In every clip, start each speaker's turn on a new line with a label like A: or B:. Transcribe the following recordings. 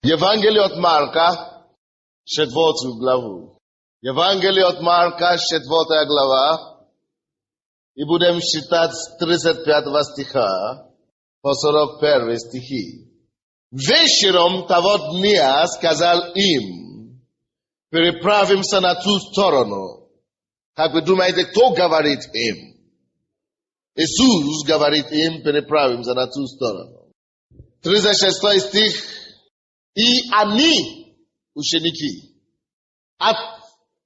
A: Евангелие от Марка, 4 главу. Евангелие от Марка, 4 глава. И будем читать с 35 стиха по 41 стихи. Вечером того дня сказал им: переправимся на ту сторону. Как вы думаете, кто говорит им? Иисус говорит им: переправимся на ту сторону. 36 стих. И они, ученики,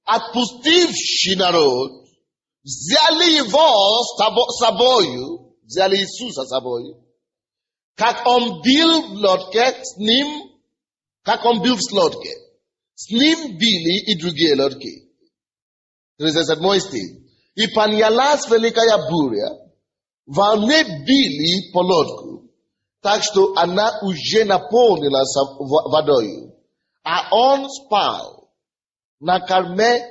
A: отпустивши народ, взяли его с собою, взяли Иисуса с собою, как он был в лодке, с ним были и другие лодки. 37 стих. И поднялась великая буря, волны били по лодку, так что она уже наполнилась водой, а он спал на корме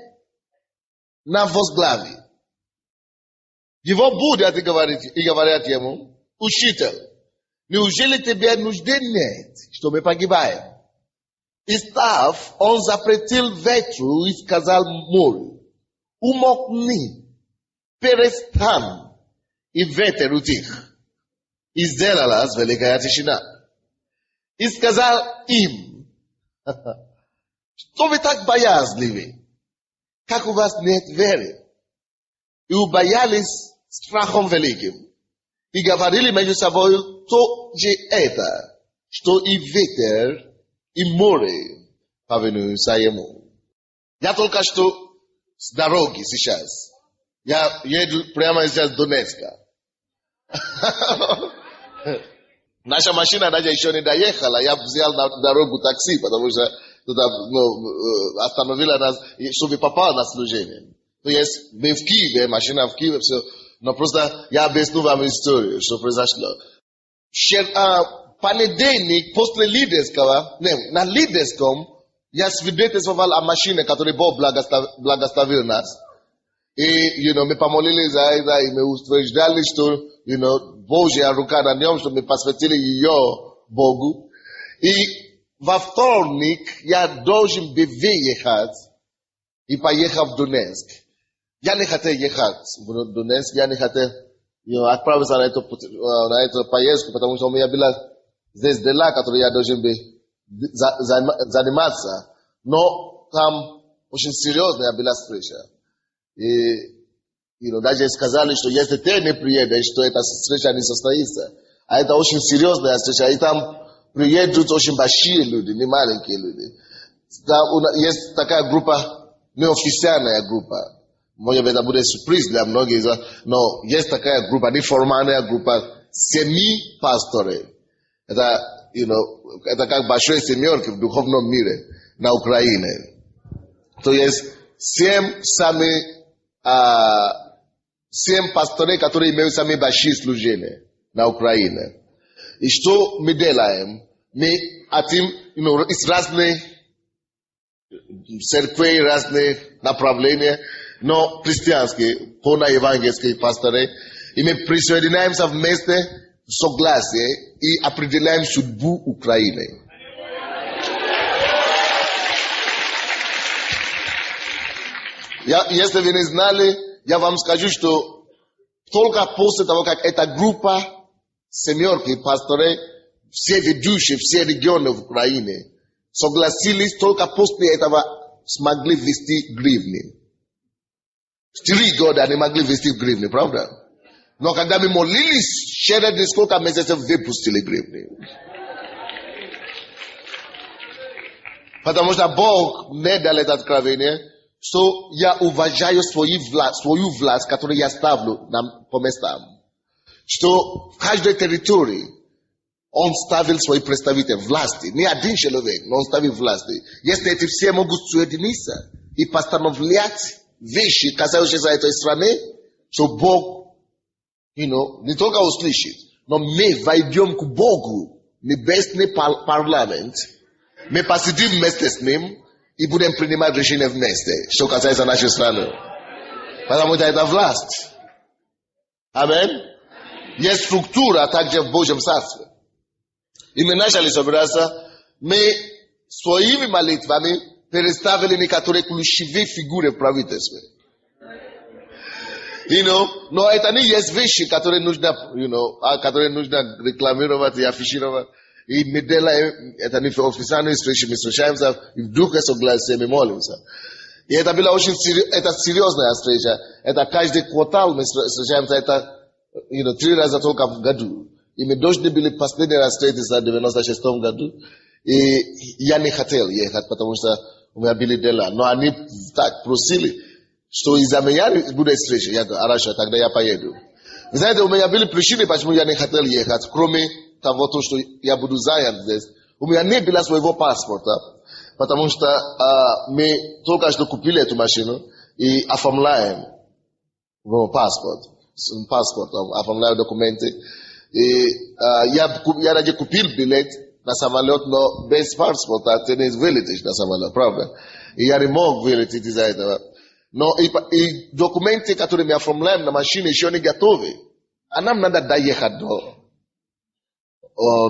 A: на возглаве. Его будут и говорят ему: учитель, неужели тебе нужды нет, что мы погибаем? И став, он запретил ветру и сказал морю: умолкни, перестань, и ветер утих. И сделалась великая тишина. И сказал им: что вы так боязливы? Как у вас нет веры? И убоялись страхом великим. И говорили между собой: то же это, что и ветер, и море повинуются ему. Я только что с дороги сейчас. Я еду прямо сейчас с Донецка. Наша машина даже еще не доехала. Я взял на дорогу такси, потому что туда остановила нас, чтобы попал на служение. То есть мы в Киеве, машина в Киеве, все. Но просто я объясню вам историю, что произошло. Понедельник после лидерского, на лидерском, я свидетельствовал о машине, которой Бог благословил нас. И, мы помолились за это, и мы утверждали, что, Божья рука на нем, что мы посвятили ее Богу. И во вторник я должен был выехать и поехал в Донецк. Я не хотел ехать в Донецк, я не хотел отправиться на эту поездку, потому что у меня была здесь дела, которые я должен был заниматься. Но там очень серьезная была встреча. И даже сказали, что если ты не приедешь, то эта встреча не состоится. А это очень серьезная встреча. И там приедут очень большие люди, не маленькие люди. Там есть такая группа, неофициальная группа. Может быть, это будет сюрприз для многих, но есть такая группа, неформальная группа, 7 пасторов. Это как большой семерки в духовном мире на Украине. То есть 7 пасторов, которые имеют самые большие служения на Украине. И что мы делаем? Мы хотим, из разных церквей, разных направлений, но христианские, полноевангельские пасторы. И мы присоединяемся вместе в согласии и определяем судьбу Украины. Если вы не знали, я вам скажу, что только после того, как эта группа семерки пасторов, все ведущие, все регионы в Украине согласились, только после этого смогли ввести гривны. 3 года они могли ввести гривны, правда? Но когда мы молились, через несколько месяцев выпустили гривны. Потому что Бог не дал это откровение. So, я уважаю свою власть, которую я ставлю по местам. Что в каждой территории он ставил свои представители власти. Не один человек, но он ставил власти. Если эти все могут соединиться и постановлять вещи, касающиеся этой страны, что Бог, не только услышит, но мы войдем к Богу, небесный парламент, мы посидим вместе с ним, и будем принимать решения вместе, что касается нашей страны. Потому что это власть. Аминь. Есть структура также в Божьем Царстве. И мы начали собираться, мы своими молитвами переставили некоторые ключевые фигуры в правительстве. Но это не есть вещи, которые нужно, которые нужно рекламировать и афишировать. И мы делаем, это не официальные встречи, мы встречаемся, и в духе согласия мы молимся. И это была очень серьезная встреча. Это каждый квартал мы встречаемся, это 3 раза только в году. И мы должны были последний раз встретиться в 96-м году. И я не хотел ехать, потому что у меня были дела. Но они так просили, что из-за меня будет встреча. Я говорю, хорошо, тогда я поеду. Вы знаете, у меня были причины, почему я не хотел ехать, кроме того, что я буду занят здесь. У меня не было своего паспорта, потому что мы только что купили эту машину и оформляем паспорт, оформляем документы. И я ради купил билет на самолет, но без паспорта ты не вылетишь на самолет, правда? И я не мог вылететь из-за этого. Но и документы, которые мы оформляем на машине, еще не готовы. А нам надо доехать до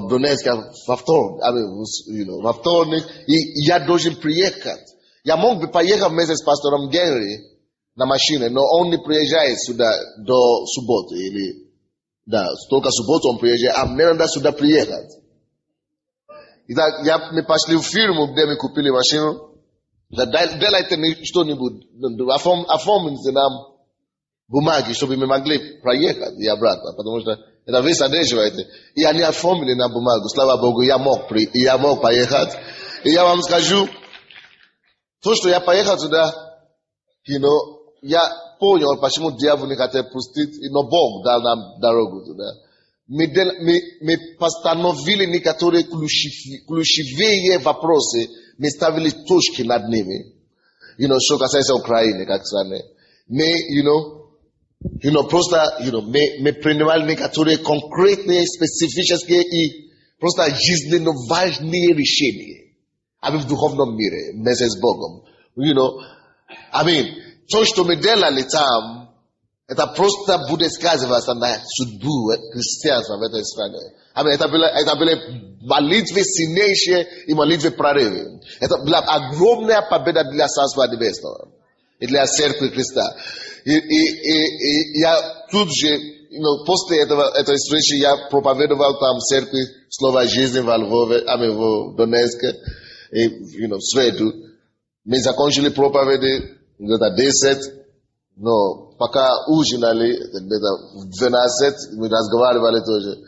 A: Донецка во вторник, и я должен приехать. Я мог бы поехать вместе с пастором Генри на машине, но он не приезжает сюда до субботы. Только субботу он приезжает, а мне надо сюда приехать. Итак, мы пошли в фирму, где мы купили машину. Делайте что-нибудь, оформите нам бумаги, чтобы мы могли проехать и обратно, потому что это вы содерживаете. И они оформили нам бумагу, слава Богу, я мог поехать. И я вам скажу, то, что я поехал сюда, я понял, почему дьявол не хотел пустить, но Бог дал нам дорогу туда. Мы постановили некоторые ключевые вопросы, мы ставили точки над ними. Что касается Украины, как страны. Просто, мы принимали некоторые конкретные, специфические и просто жизненно важные решения. В духовном мире, вместе с Богом. То, что мы делали там, это просто будет сказываться на судьбу христианства в этой стране. Это были молитвы сильнейшие и молитвы прорывы. Это была огромная победа для Царства Небесного и для Церкви Христа. И я тут же, после этой встречи, я проповедовал там в церкви Слово жизни во Львове, в Донецке, и в среду. Мы закончили проповеди где-то 10, но пока ужинали, где-то в 12, мы разговаривали тоже.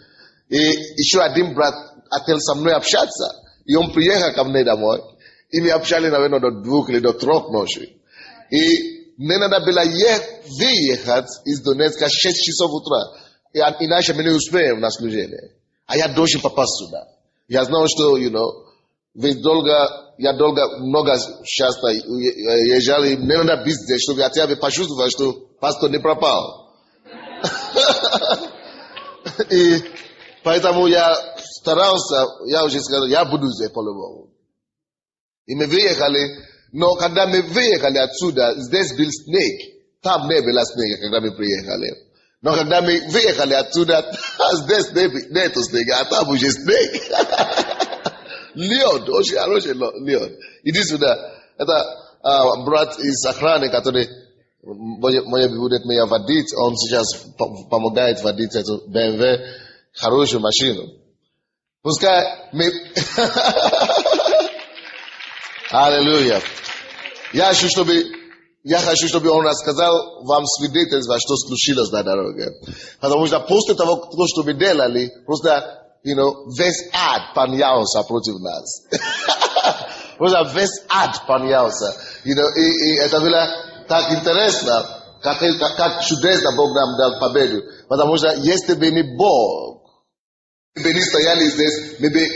A: И еще один брат хотел со мной общаться, и он приехал ко мне домой, и мы общались, наверное, до 2 или до 3 ночи. И мне надо было выехать из Донецка в 6 часов утра, иначе мы не успеем на служение. А я должен попасть сюда. Я знал, что, я много часто езжал, и мне надо быть здесь, чтобы хотя бы почувствовать, что пастор не пропал. И поэтому я старался, я уже сказал, я буду здесь по-любому. И мы выехали, но когда мы выехали отсюда, здесь был снег. Там не было снега, когда мы приехали. Но когда мы выехали отсюда, здесь нету снега, а там уже снег. Лед, очень хороший лед. Иди сюда. Это брат из охраны, который будет меня водить. Он сейчас помогает водить эту BMW, хорошую машину. Пускай мы... Аллилуйя. Я хочу, чтобы он рассказал вам свидетельство, что случилось на дороге. Потому что после того, что мы делали, просто, весь ад поднялся против нас. Просто весь ад поднялся. И это было так интересно, как чудесно Бог нам дал победу. Потому что если бы не Бог, мы бы не стояли здесь, мы бы,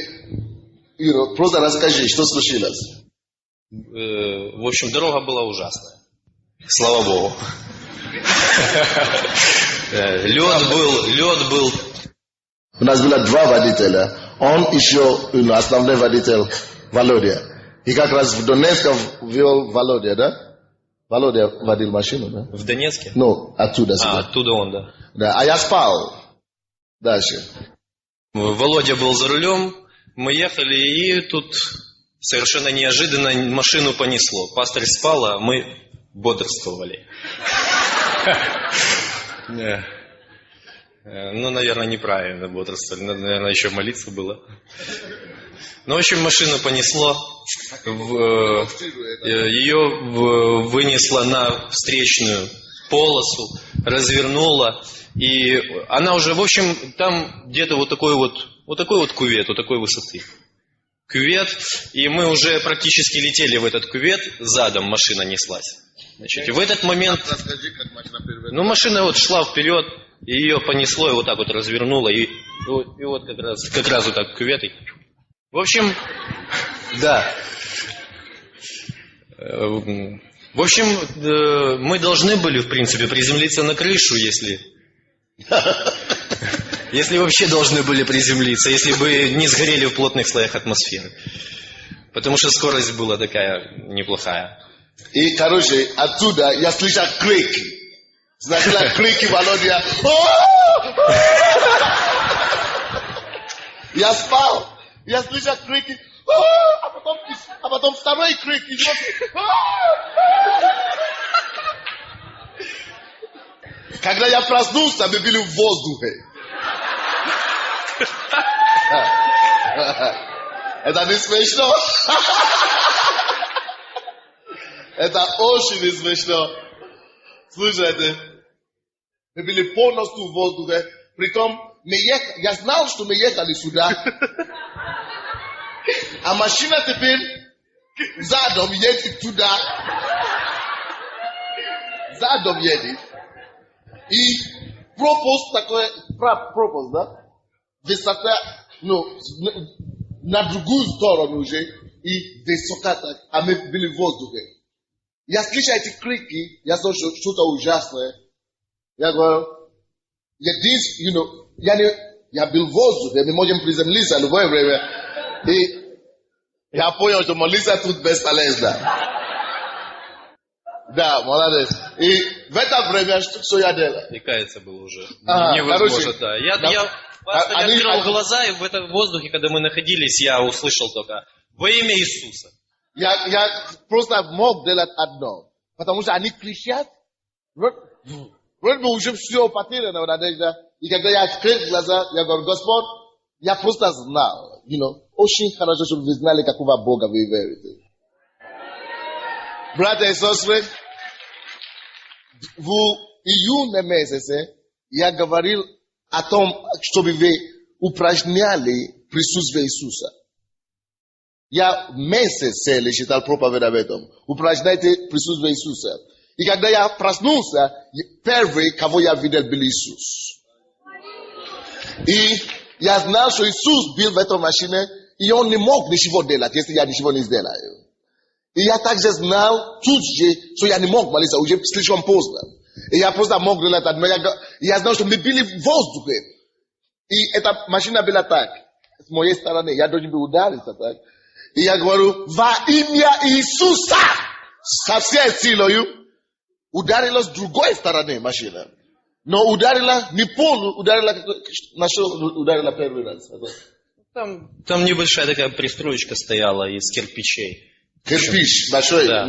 A: просто расскажи, что случилось.
B: В общем, дорога была ужасная. Слава Богу. Лед был.
A: У нас было 2 водителя. Он еще основной водитель Володя. И как раз в Донецке вел Володя, да? Володя водил машину, да?
B: В Донецке?
A: Оттуда сюда.
B: Оттуда он, да.
A: Да, а я спал. Дальше.
B: Володя был за рулем. Мы ехали, и тут совершенно неожиданно машину понесло. Пастырь спал, а мы бодрствовали. Ну, наверное, неправильно бодрствовали. Надо, наверное, еще молиться было. Ну, в общем, машину понесло. Ее вынесло на встречную полосу, развернуло. И она уже, в общем, там где-то вот такой вот кювет, вот такой высоты. Кювет, и мы уже практически летели в этот кювет, задом машина неслась. Значит, и в этот момент, ну, машина вот шла вперед, и ее понесло, и вот так вот развернуло, и вот как раз вот так кювет. В общем, да. В общем, мы должны были, в принципе, приземлиться на крышу, если вообще должны были приземлиться, если бы не сгорели в плотных слоях атмосферы. Потому что скорость была такая неплохая.
A: И, короче, оттуда я слышал крики. Сначала крики Володя. Я спал. Я слышал крики. А потом второй крик. Когда я проснулся, мы были в воздухе. Это не смешно. Это очень не смешно. Слушайте, мы были полностью в воздухе. Притом, я знал, что мы ехали сюда. А машина теперь задом едет туда. Задом едет. И пропуск такой, пропуск, да? Высота, на другую сторону уже. И высока так, а мы были в воздухе. Я слышал эти крики, я слышал что-то ужасное. Я говорю, я был в воздухе, мы можем приземлиться в любое время. И я понял, что молиться тут бесполезно. Да, молодец. И в это время, что я делал?
B: И каяться было уже. Невозможно, да. Я открыл глаза, и в этом воздухе, когда мы находились, я услышал только во имя Иисуса.
A: Я просто мог делать одно. Потому что они кричат. Вроде бы уже все потеряно в надежде. И когда я открыл глаза, я говорю, Господь, я просто знал. Очень хорошо, чтобы вы знали, какого Бога вы верите. Братья и сестры, в июне месяце я говорил о том, чтобы вы упражняли присутствие Иисуса. Я месяц цели читал проповедь об этом. Упражняйте присутствие Иисуса. И когда я проснулся, первый, кого я видел, был Иисус. И я знал, что Иисус был в этой машине, и Он не мог ничего делать, если я ничего не сделаю. И я также знал тут же, что я не мог молиться, уже слишком поздно. И я просто мог делать одно. Я знал, что мы были в воздухе. И эта машина была так, с моей стороны. Я должен был удариться так. И я говорю, во имя Иисуса, со всей силой, ударила с другой стороны машина. Но ударила не пол, ударила на что ударила первый раз.
B: Там небольшая такая пристроечка стояла из кирпичей.
A: Кирпич большой,
B: да.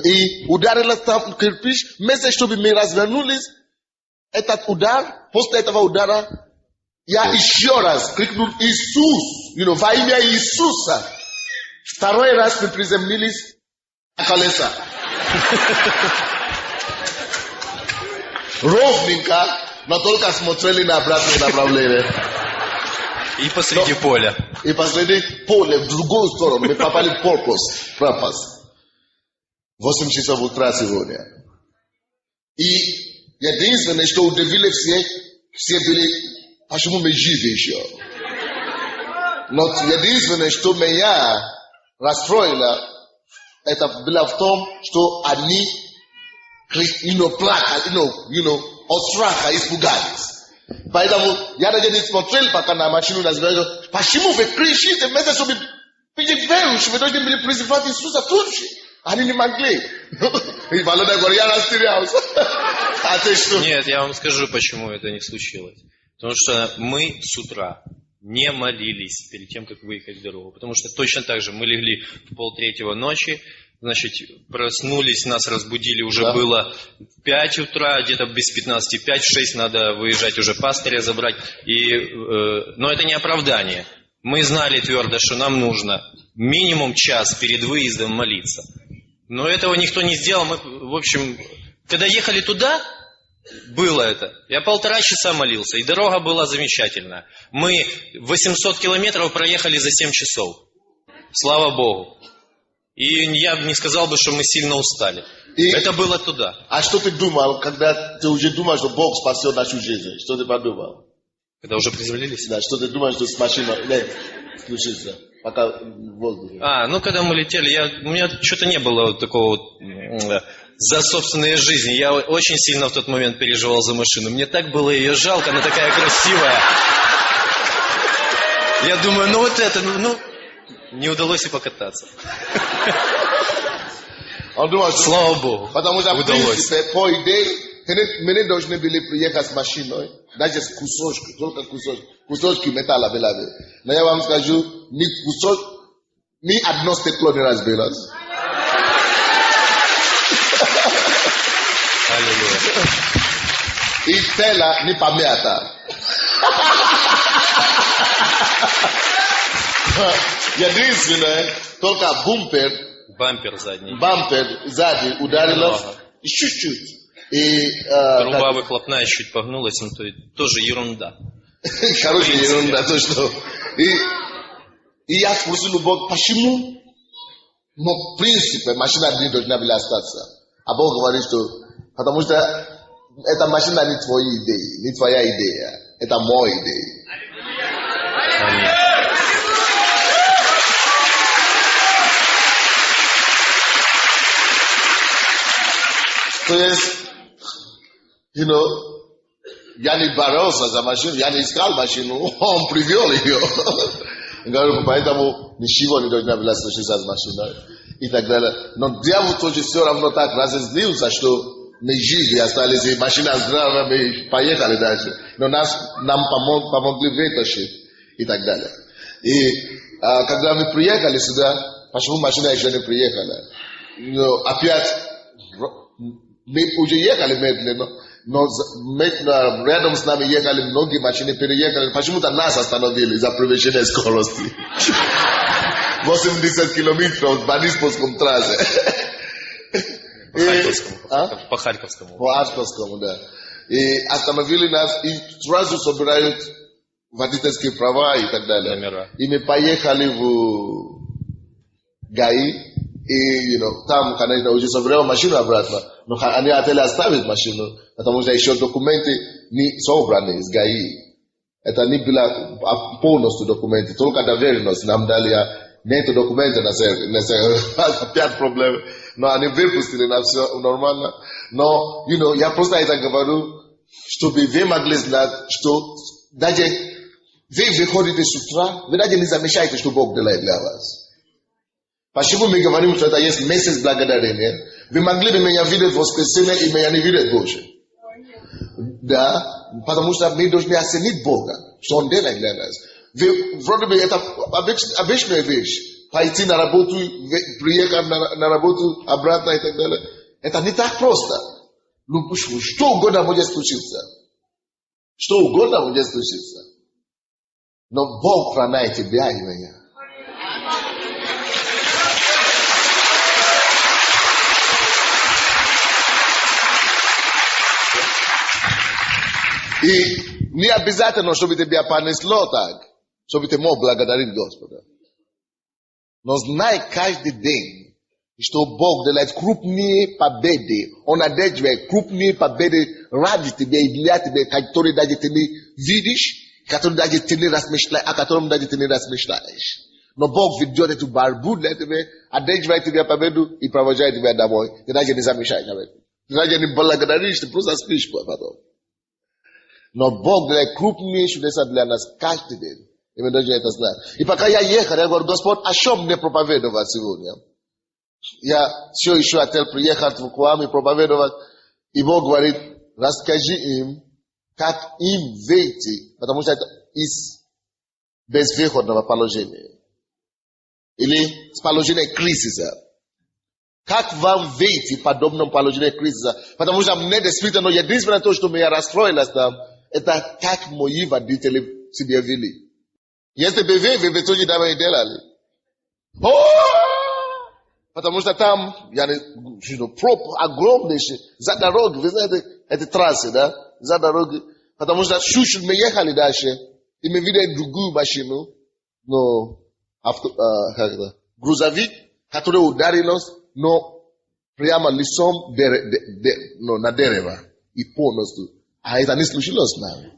A: И ударила там кирпич, вместо чтобы мы развернулись, этот удар, после этого удара, я еще раз крикнул Иисус, во имя Иисуса. Второй раз мы приземлились на колеса. Ровненько, но только смотрели на обратное направление.
B: И посреди поля.
A: И посреди поля, в другую сторону. Мы попали в пропасть. 8 часов утра сегодня. И единственное, что удивили все были, почему мы живы еще. Но единственное, что меня расстроило, это было в том, что они плакали, от страха испугались. Поэтому я даже не смотрел пока на машину, почему вы кричите, вместо чтобы видеть верующих, вы должны были призывать Иисуса тут же. Они не могли. И Володя говорит, я растерялся. А ты что?
B: Нет, я вам скажу, почему это не случилось. Потому что мы с утра не молились перед тем, как выехать в дорогу. Потому что точно так же мы легли в 2:30 ночи, значит, проснулись, нас разбудили, уже было 5 утра, где-то без 15, 5-6 надо выезжать уже пастыря забрать. Но это не оправдание. Мы знали твердо, что нам нужно минимум час перед выездом молиться. Но этого никто не сделал. Мы, в общем, когда ехали туда, было это. Я 1,5 часа молился, и дорога была замечательная. Мы 800 километров проехали за 7 часов. Слава Богу. И я не сказал бы, что мы сильно устали. Это было туда.
A: А что ты думал, когда ты уже думал, что Бог спасет нашу жизнь? Что ты подумал?
B: Когда уже призволились?
A: Да, что ты думаешь, что с машиной включится, пока в воздухе?
B: Когда мы летели, у меня что-то не было такого за собственной жизни. Я очень сильно в тот момент переживал за машину. Мне так было ее жалко, она такая красивая. Я думаю, не удалось и покататься.
A: Он думал,
B: слава Богу,
A: потому что,
B: удалось.
A: в принципе, по идее, мы не должны были приехать с машиной, даже с кусочки, только кусочки металла были. Но я вам скажу, ни одно стекло не разбилось.
B: Аллилуйя.
A: И тело не помято. Единственное, только
B: бампер задний.
A: Бампер сзади ударило чуть-чуть.
B: Труба выхлопная чуть погнулась, но то тоже ерунда.
A: Хорошая ерунда, то что. И я спросил у Бога, почему? Но в принципе машина не должна была остаться. А Бог говорит, что потому что эта машина не твоя идея, не твоя идея, это моя идея.
B: Аминь.
A: То есть, я не боролся за машину, я не искал машину, он привел ее. Говорю, поэтому ничего не должна была случиться с машиной и так далее. Но дьявол тоже все равно так разозлился, что мы живы, остались, и машина здравая, мы поехали дальше. Но нам помогли вытащить и так далее. И когда мы приехали сюда, почему машина еще не приехала? Опять, мы уже ехали медленно, но рядом с нами ехали многие машины, переехали. Почему-то нас остановили за превышение скорости. 80 километров по Ниспольском трассе.
B: По Харьковскому.
A: По Харьковскому, да. И остановили нас, и сразу собирают водительские права и так далее.
B: Номера.
A: И мы поехали в ГАИ. И, там, конечно, уже собрал машину обратно, но они хотели оставить машину, потому что еще документы не собраны из ГАИ. Это не было полностью документы, только доверенность нам дали, нет документов, опять проблемы. Но они выпустили на все нормально. Но, я просто это говорю, чтобы вы могли знать, что даже вы выходите с утра, вы даже не замечаете, что Бог делает для вас. Почему мы говорим, что это есть месяц благодарения? Вы могли бы меня видеть в воскресенье и меня не видеть больше. Да, потому что мы должны оценить Бога, что Он делает для нас. Вроде бы это обычная вещь. Пойти на работу, приехать на работу, обратно и так далее. Это не так просто. Что угодно может случиться. Что угодно может случиться. Но Бог хранит тебя и меня. И не обязательно, чтобы тебя понесло так, чтобы ты мог благодарить Господа. Но знай каждый день, что Бог делает крупные победы. Он одерживает крупные победы ради тебя и для тебя, которые даже ты не видишь, которые даже ты не размышляешь, о котором даже ты не размышляешь. Но Бог ведет эту борьбу для тебя, одерживает тебе победу и провожает тебя домой. Ты даже не замечаешь об этом. Ты даже не благодаришь, ты просто спишь потом. Но Бог делает крупные чудеса для нас каждый день. И мы должны это знать. И пока я ехал, я говорю, Господь, о чем мне проповедовать сегодня? Я все еще хотел приехать в Куам и проповедовать. И Бог говорит, расскажи им, как им выйти. Потому что это из без выходного положения. Или с положения кризиса. Как вам выйти в подобном положении кризиса? Потому что мне действительно единственное то, что меня расстроило там, это как мои водители себя вели. Если бы вы тоже давали делали. Потому что там, проб огромный, за дороги, вы знаете, эти трассы, да, за дороги. Потому что чуть-чуть мы ехали дальше, и мы видели другую машину, но грузовик, который ударил нас, но прямо лицом на дерево и полностью. А это не случилось с нами.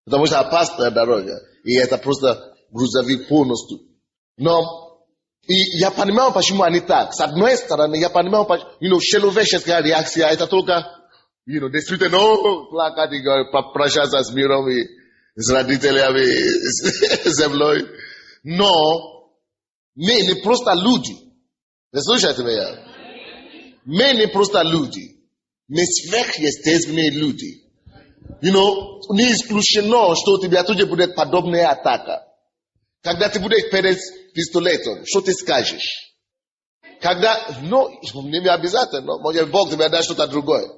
A: Потому что опасная дорога. И это просто грузовик полностью. Но и я понимаю, почему они так. С одной стороны, я понимаю, человеческая реакция, это только, действительно, плакать и прощаться с миром и с родителями, с землей. Но мы не просто люди. Вы слушаете меня? Мы не просто люди. Мы сверхъестественные люди. Не исключено, что у тебя тоже будет подобная атака. Когда ты будешь перед пистолетом, что ты скажешь? Когда, не обязательно, может Бог тебе даст что-то другое.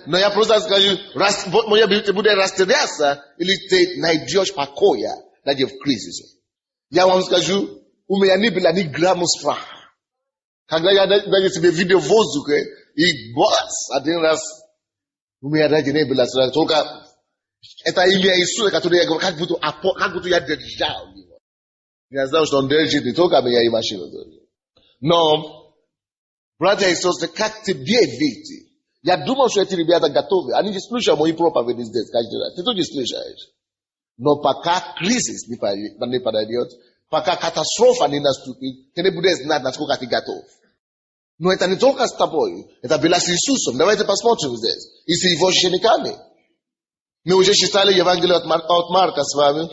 A: Но я просто скажу, может ты будешь растеряться, или ты найдешь покоя, даже в кризисе. Я вам скажу, у меня не было ни грамма страха. Когда я даже себе видел в воздухе, и один раз, у меня даже не было страха. Только это имя Иисуса, которое я говорю, как будто я держал его. Я знаю, что он держит, не только меня и машину. Но, братья и сестры, как тебе выйти? Я думал, что эти ребята готовы. Они не слушают мои проповеди здесь каждый раз. Ты тоже слышишь. Но пока кризис не подойдет, пока катастрофа не наступит, ты не будешь знать, насколько ты готов. Но это не только с тобой. Это было с Иисусом. Давайте посмотрим здесь. И с его учениками. Мы уже читали Евангелие от Марка с вами.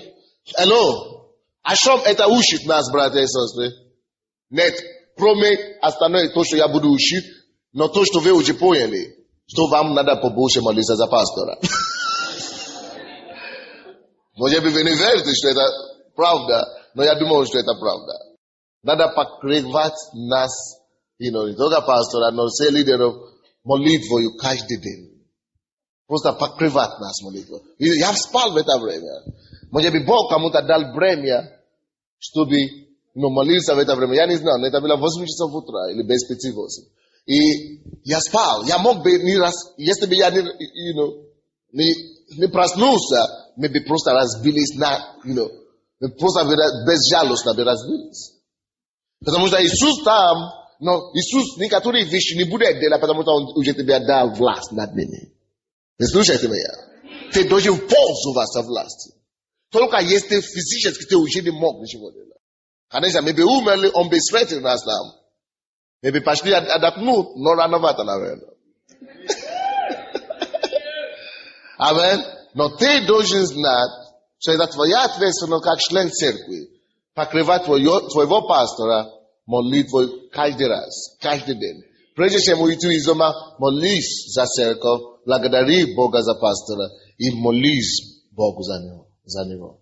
A: О чем это учит нас, братья и сестры? Нет, кроме остальное то, что я буду учить, но то, что вы уже поняли, что вам надо побольше молиться за пастора. Может быть, вы не верите, что это правда, но я думаю, что это правда. Надо покрывать нас, не только пастора, но все лидеров молитвою каждый день. Просто покрывать нас молитвой. Я спал в это время. Может быть, Бог кому-то дал время, чтобы молиться в это время. Я не знаю, это было 8 часов утра или без 5-8. И я спал. Я мог бы не раз, если бы я не проснулся, мы бы просто разбились мы просто безжалостно бы разбились. Потому что Иисус там, но Иисус некоторые вещи не будет делать, потому что Он уже тебе дал власть над ними. Вы слушаете меня? Ты должен пользоваться властью. Только если физически ты уже не мог ничего делать. Конечно, мы бы умерли, он бы встретил нас там. Мы бы пошли отдохнуть, но рановато, наверное. Амин. Но ты должен знать, что это твоя ответственность как член церкви, покрывать твоего пастора молитвой каждый раз, каждый день. Прежде чем уйти из дома, молись за церковь, благодари Бога за пастора и молись Богу за него.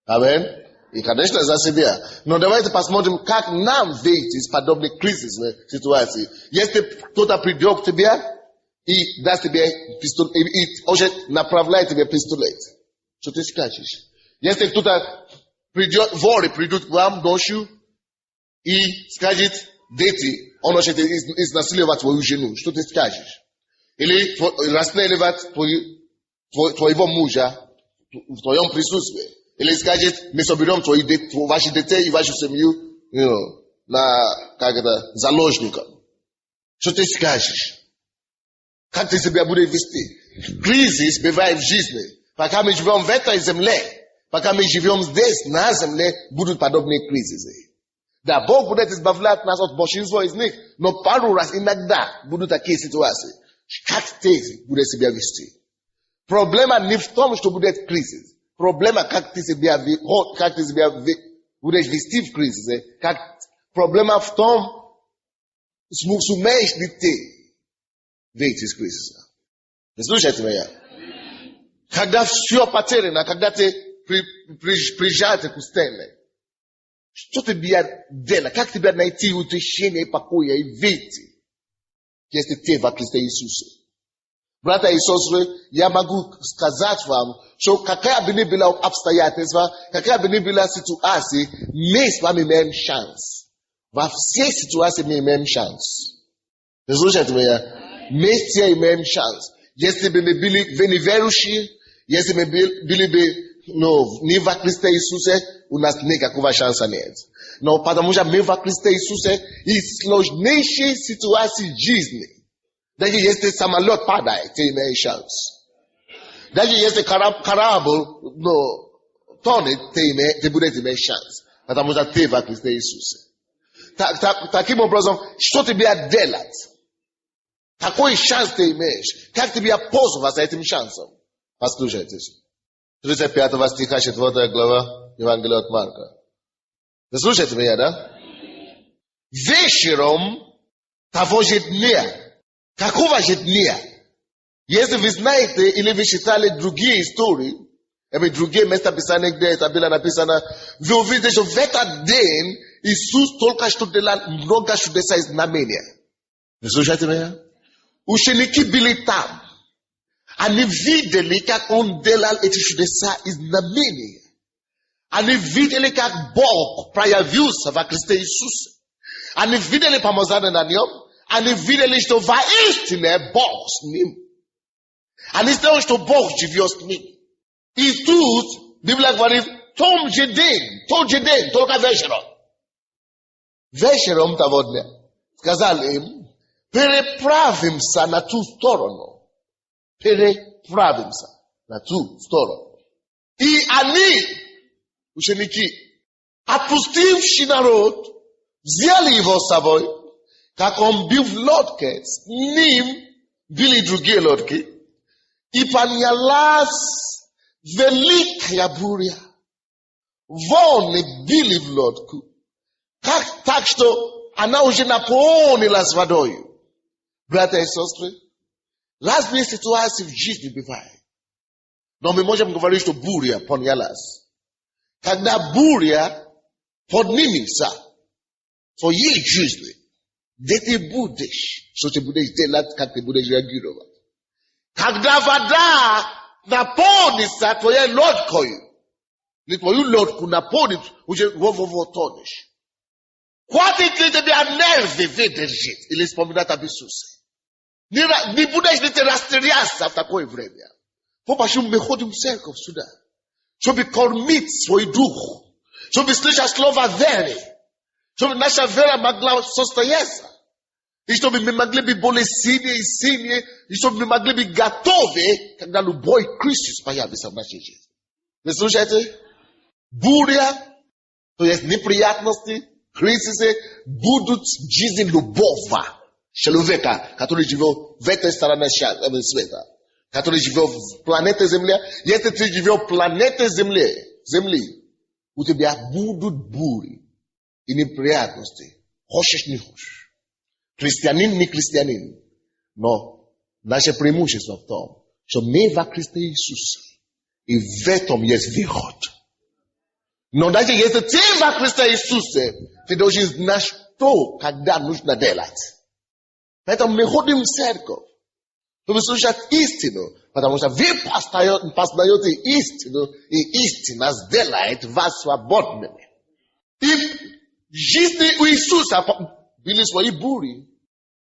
A: Амин. И, конечно, за себя. Но давайте посмотрим, как нам выйти из подобной кризисной ситуации. Если кто-то придет к тебе и даст тебе пистолет, и уже направляет тебе пистолет, что ты скажешь? Если кто-то придет, воры придут к вам ночью и скажет, дети, он хочет изнасиловать твою жену, что ты скажешь? Или расстреливать твоего мужа в твоем присутствии. Или скажет, мы соберем ваши детей и вашу семью, заложником. Что ты скажешь? Как ты себя будешь вести? Кризис бывает в жизни. Пока мы живем в этой земле, пока мы живем здесь, на земле, будут подобные кризисы. Да, Бог будет избавлять нас от большинства из них, но пару раз иногда будут такие ситуации. Как ты будешь себя вести? Проблема не в том, что будет кризис. Проблема, как ты себя будешь вести в кризисе. Проблема в том, сумеешь ли ты выйти из кризиса. Вы слушаете меня? Когда все потеряно, когда ты приезжайте к стене. Что тебе делать? Как тебе найти утешение и покоя и выйти, если ты во Христе Иисусе? Братья и сестры, я могу сказать вам, что какая бы ни была обстоятельства, какая бы ни была ситуация, мы с вами имеем шанс. Во всей ситуации мы имеем шанс. Вы слушаете меня? Мы все имеем шанс. Если бы мы были неверующие, если бы мы были не во Христе Иисусе, у нас никакого шанса нет. Но потому что мы во Христе Иисусе и сложнейшие ситуации жизни. Даже если самолет падает, ты имеешь шанс. Даже если корабль тонет, ты будешь иметь шанс. Потому что ты во Христе Иисусе. Таким образом, что тебе делать? Какой шанс ты имеешь? Как тебе пользоваться этим шансом? Послушайте. 35 стиха 4 глава Евангелия от Марка. Вы слушаете меня, да? Вечером того же дня. Какого же дня? Если вы знаете или вы читали другие истории, или другие места Писания, где это было написано, вы увидите, что в этот день Иисус только что делал много чудеса и знамения. Вы слушаете меня? Ученики были там. Они видели, как Он делал эти чудеса и знамения. Они видели, как Бог проявился во Христе Иисусе. Они видели помазание на Нем. Они видели, что воистине Бог с Ним. Они знали, что Бог живет с Ним. И тут Библия говорит, тот же день, только вечером. Вечером того дня сказал им, переправимся на ту сторону. Переправимся на ту сторону. И они, ученики, отпустивши народ, взяли его с собой. Как он был в лодке, с ним были другие лодки. И поднялась великая буря. Волны били в лодку. Так что она уже наполнилась водой. Братья и сестры, разные ситуации в жизни бывают. Но мы можем говорить, что буря поднялась. Когда буря поднимется в твоей жизни, где ты будешь, что ты будешь делать, как ты будешь реагировать. Когда вода наполнится твоей лодкой, или твою лодку наполнит, уже во тонешь. Хватит ли тебе нервы выдержать или вспоминать об Иисусе? Не будешь ли ты растеряться в такое время? Потому мы ходим в церковь сюда, чтобы кормить свой дух, чтобы слышать слово веры, чтобы наша вера могла состояться. И чтобы мы могли быть более сильнее, и чтобы мы могли быть готовы, когда любой кризис появится в нашей жизни. Вы слушаете? Буря, то есть неприятности, кризисы будут в жизни любого человека, который живет в этой стороне света, который живет в планете Земля. Если ты живешь в планете Земли, у тебя будут бури и неприятности. Хочешь, не хочешь. Христианин, не христианин. Но наше преимущество в том, что мы во Христе Иисусе. И в этом есть выход. Но даже если ты во Христе Иисусе, ты должен знать, что, когда нужно делать. Поэтому мы ходим в церковь, чтобы слушать истину. Потому что вы познаете истину, и истина сделает вас свободными. И в жизни у Иисуса были свои бури.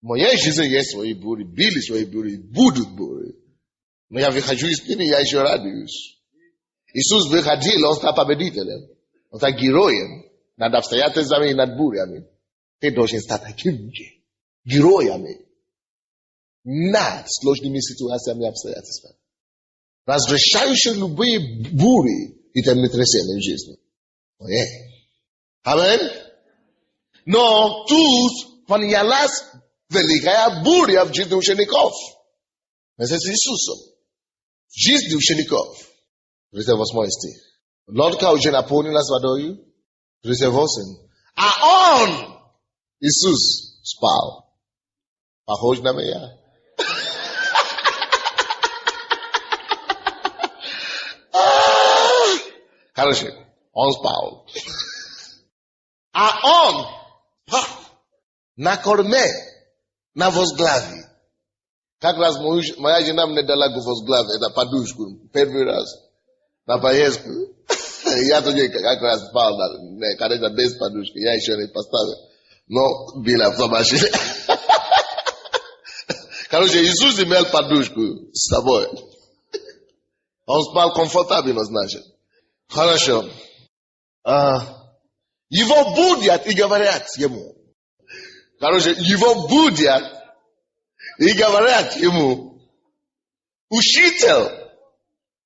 A: В моей жизни есть свои бури, были свои бури, будут бури. Но я выхожу из них, я еще радуюсь. Иисус выходил, Он стал победителем. Он стал героем над обстоятельствами и над бурями. Ты должен стать таким же героями над сложными ситуациями и обстоятельствами. Разрешающие любые бури и землетрясения в жизни. Аминь. Но тут поднялась великая буря в жизни учеников. Это с Иисусом. В жизни учеников. 38 стих. Лодка уже наполнилась водой. 38. А он, Иисус, спал. Похож на меня. Короче, он спал. А он на корме, на возглаве. Как раз моя жена мне дала возглавие, это подушку, первый раз. На поездку. Я тоже как раз спал, конечно, без подушки. Я еще не поставил. Но была в машине. Короче, Иисус имел подушку с собой. Он спал комфортабельно, значит. Хорошо. Его будят и говорят ему. Короче, его будят и говорят ему: учитель,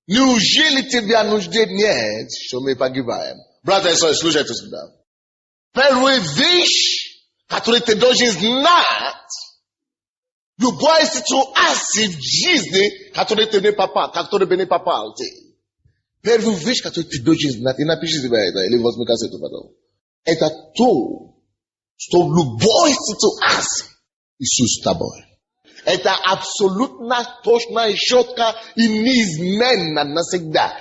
A: неужели тебя нужды нет, что мы погибаем? Братья и сестры, слушайте сюда. Первая вещь, которую ты должен знать, любая ситуация в жизни, которую ты не попал, которую бы не попал ты. Первую вещь, которую ты должен знать, и напиши себе это, или возьми кассету потом. Это то, что в любой ситуации Иисус с тобой. Это абсолютно точно и четко и неизменно навсегда.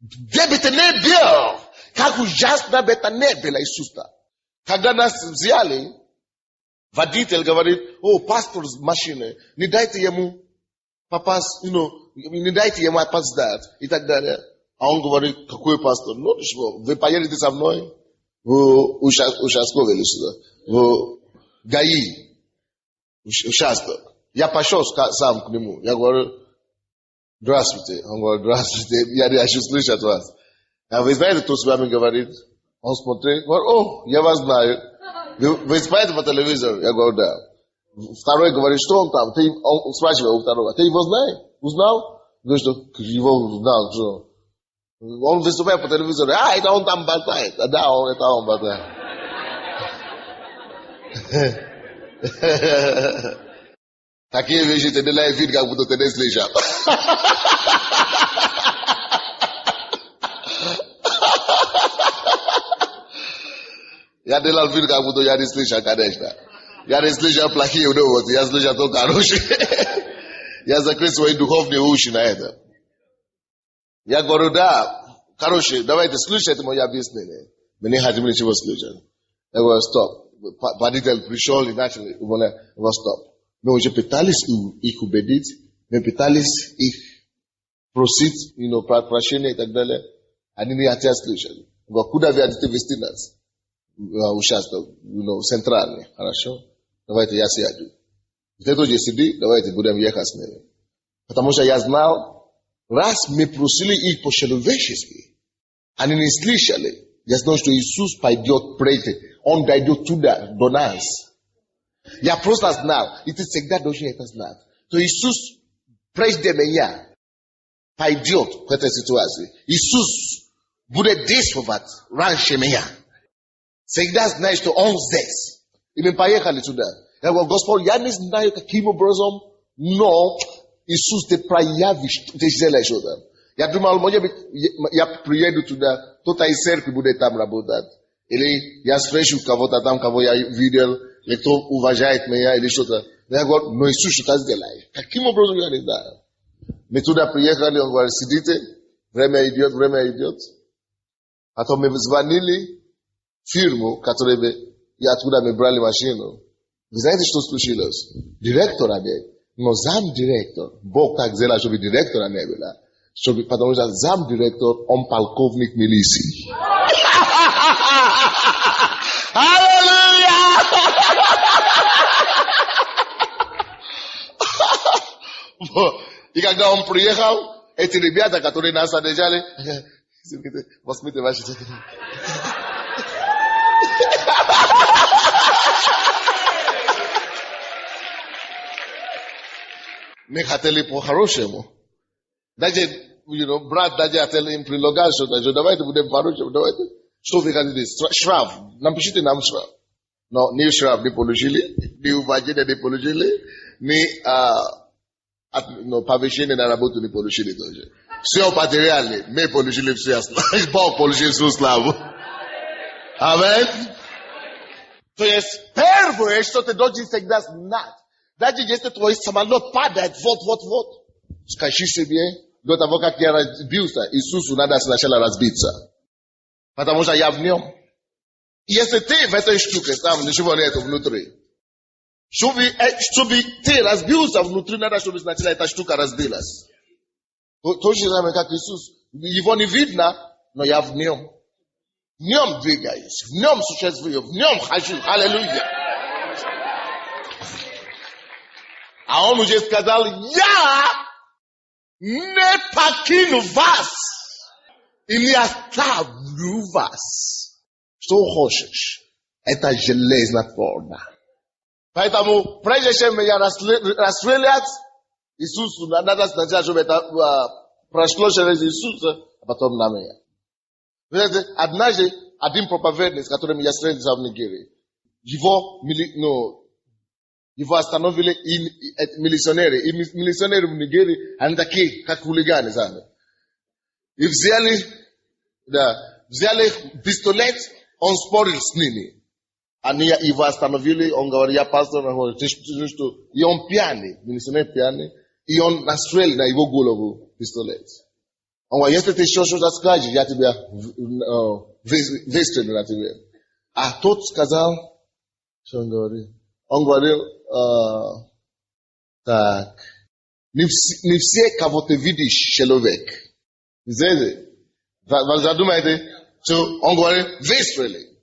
A: Где бы ты ни был, как ужасно бы это ни было Иисуса. Когда нас взяли, водитель говорит: о, пастор с машины, не дайте ему попасть, не дайте ему опоздать и так далее. А он говорит: какой пастор? Ну, вы поедете со мной в участковый или сюда, в ГАИ, участок. Я пошел сам к нему. Я говорю: здравствуйте. Он говорит: здравствуйте. Я хочу слышать вас. А вы знаете, кто с вами говорит? Он смотрит, говорит: о, я вас знаю. Вы смотрите по телевизору? Я говорю: да. Второй говорит: что он там? Он спрашивает у второго: ты его знаешь? Узнал? Говорит, что его знал, что? Он выступает по телевизору: а, это он там болтает. Да, это он болтает. Такие вещи ты делаешь вид, как будто ты не слышал. Я делал вид, как будто я не слышал, конечно. Я не слышал плохие новости, я слышал только хорошие. Я закрыл свои духовные уши на это. Я говорю: да, короче, давайте слушайте мое объяснение. Мы не хотим ничего слушать. Я говорю: стоп. Водитель пришел и начал, я говорю: стоп. Мы уже пытались их убедить, мы пытались их просить, прощения и так далее. Они не хотят слушать. Говорю: куда вы хотите вести нас? Участок, центральный. Хорошо? Давайте я сяду. Ты тоже сиди, давайте будем ехать с ними. Потому что я знал, раз мы просили их по-человечески, они не слышали. Я знал, что Иисус пойдет пройти. Он дойдет туда, до нас. Я просто знал, и ты всегда должен это знать. То Иисус, прежде меня, пойдет в этой ситуации. Иисус будет действовать раньше меня. Всегда знаешь, что Он здесь. И мы поехали туда. Я говорю: Господь, я не знаю, каким образом, но Иисус, ты проявишь, ты сделаешь это. Я думал, может быть, я приеду туда, кто-то из церкви будет там работать. Или я встречу кого-то там, кого я видел, или кто уважает меня, или что-то. Я говорю: но Иисус что-то сделает. Каким образом я не знаю? Мы туда приехали, он говорит: сидите, время идет. Потом мы звонили в фирму, которая и откуда мы брали машину. Вы знаете, что случилось? Директора нет, но замдиректор. Бог так сделал, чтобы директора не было. Потому что замдиректор, он полковник милиции. Аллилуйя! И когда он приехал, эти ребята, которые нас содержали, возьмите ваши... Мы хотели по-хорошему. Даже, брат даже хотел им предлагать что-то. Давайте будем по-хорошему, давайте. Что вы хотите? Штраф. Напишите нам штраф. Но ни штраф не получили, ни уважение не получили, ни повышение на работу не получили тоже. Все материальное, мы получили все. Бог получил всю славу. Аминь. То есть первое, что ты должен всегда знать, даже если твой самолет падает, вот, скажи себе, до того, как я разбился, Иисусу надо сначала разбиться. Потому что я в нем. Если ты в этой штуке, там ничего нету внутри. Чтобы ты разбился внутри, надо, чтобы сначала эта штука разбилась. То же самое, как Иисус. Его не видно, но я в нем. В нем двигаюсь, в нем существую, в нем хожу. Аллилуйя. А он уже сказал, я не покину вас и не оставлю вас. Что хочешь? Это железнотворно. Поэтому, прежде чем меня расстрелять, Иисусу надо сначала, чтобы это прошло через Иисуса, а потом на меня. Знаете, однажды один проповедник, с которым я встретился в Нигерии, его остановили милиционеры. И милиционеры в Нигерии, они такие, как хулиганы, знаете. И взяли пистолет, он спорил с ними. Они его остановили, он говорит, я пастор, и он пьяный, милиционер пьяный, и он настрелил на его голову пистолет. Он говорит, если ты еще что-то скажешь, я тебя выстрелю на тебя. А тот сказал, что он говорит? Он говорил, так, не все, кого ты видишь, человек. Знаете, вы задумаете, что он говорит, выстрели.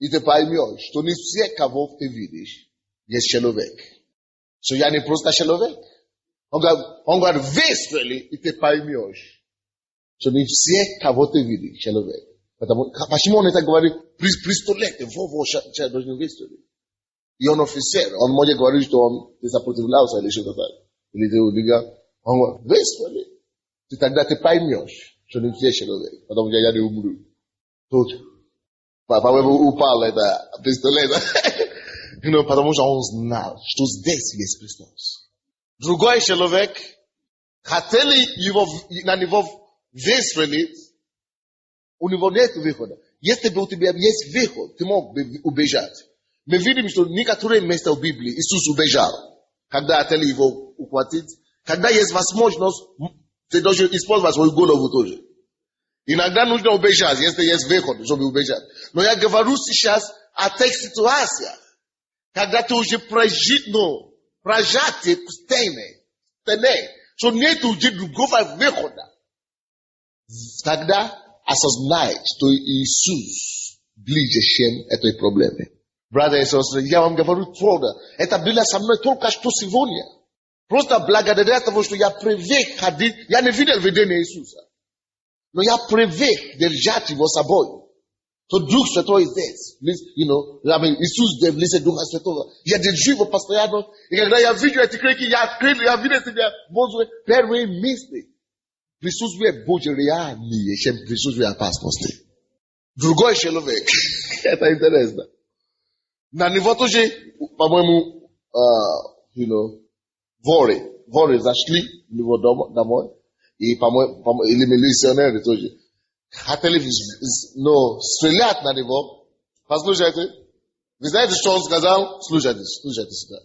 A: И ты поймешь, что не все, кого ты видишь, есть человек. Что я не просто человек. Он говорит, выстрели, и ты поймешь, что не все, кого ты видишь, человек. Почему он это говорит? Пистолет, человек должен выстрелить. И он офицер, он может говорить, что он сопротивлялся или что-то так. Или ты убегал. Он говорит, выстрели. И тогда ты поймешь, что не все человек. Потому что я не умру. Тут, по-моему, упал это пистолет. Потому что он знал, что здесь есть Христос. Другой человек, хотели на него выстрелить, у него нет выхода. Если бы у тебя есть выход, ты мог бы убежать. Мы видим, что некоторые места в Библии Иисус убежал, когда хотели его ухватить. Когда есть возможность, ты должен использовать свою голову тоже. Иногда нужно убежать, если есть выход, чтобы убежать. Но я говорю сейчас о тех ситуациях, когда ты уже прожатый к стене, что нет уже другого выхода. Тогда осознай, что Иисус ближе, чем этой проблеме. Братья и сестры, я вам говорю твердо, это было со мной только что сегодня. Просто благодаря тому, что я привык ходить, я не видел видение Иисуса. Но я привык держать его собой. То Дух Святой здесь. Иисус в Духа Святого. Я держу его постоянно. И когда я вижу эти крики, я видел себя Божьи первые мысли. Присутствие Божье реальнее, чем присутствие опасности. Другой человек. Это интересно. На него тоже, по-моему, воры зашли в него домой. И, по-моему, или милиционеры тоже. Хотели, стрелять на него. Послушайте. Вы знаете, что он сказал? Слушайте сюда.